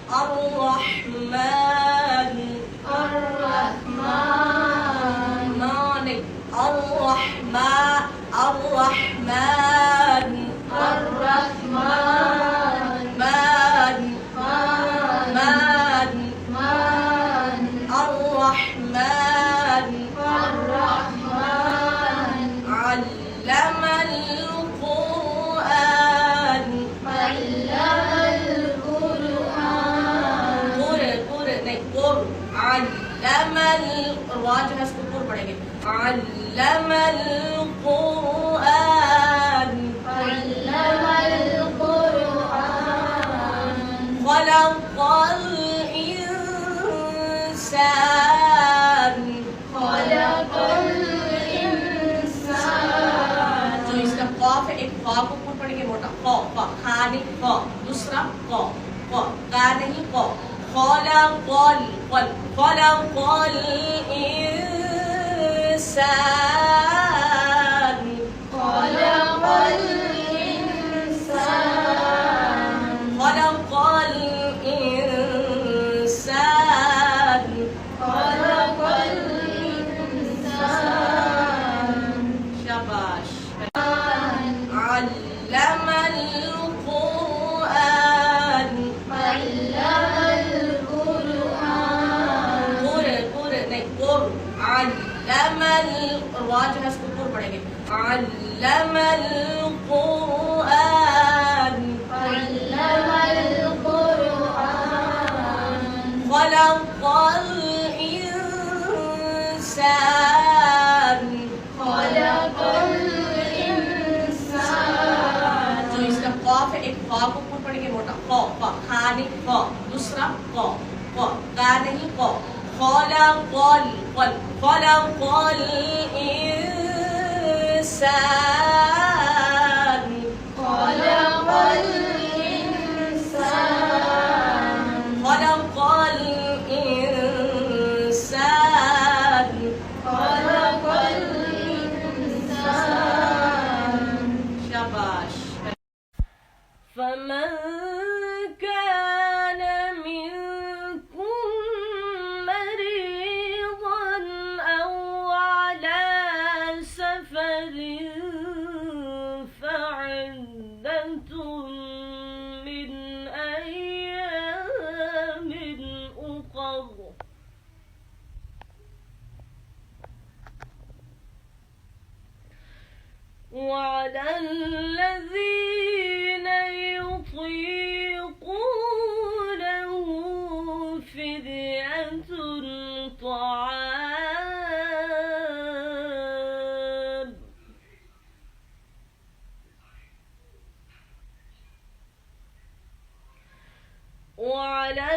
الرحمن مانك الرحمن مان الرحمن علم القرآن علم الراجح इसको पढ़ेंगे علم القرآن خلق الإنسان जो इसका कॉफ है एक कॉ को पूर्ण पढ़ेंगे मोटा कॉ कॉ खा नहीं कॉ दूसरा कॉ कॉ का नहीं कॉ خلق الإنسان خلق الإنسان شاباش علم القرآن علم الراجح इसको पूर्ण पढ़ेंगे علم القرآن خلق الإنسان जो इसका कॉफ है एक कॉ को पूर्ण पढ़ेंगे मोटा कॉ कॉ खा नहीं कॉ दूसरा कॉ कॉ का नहीं कॉ خلق الإنسان شاباش فمن كان منكم مريضا أو على سفر فعدة من أيام أخر وعلى الذين يطيقونه فدية طعام وعلى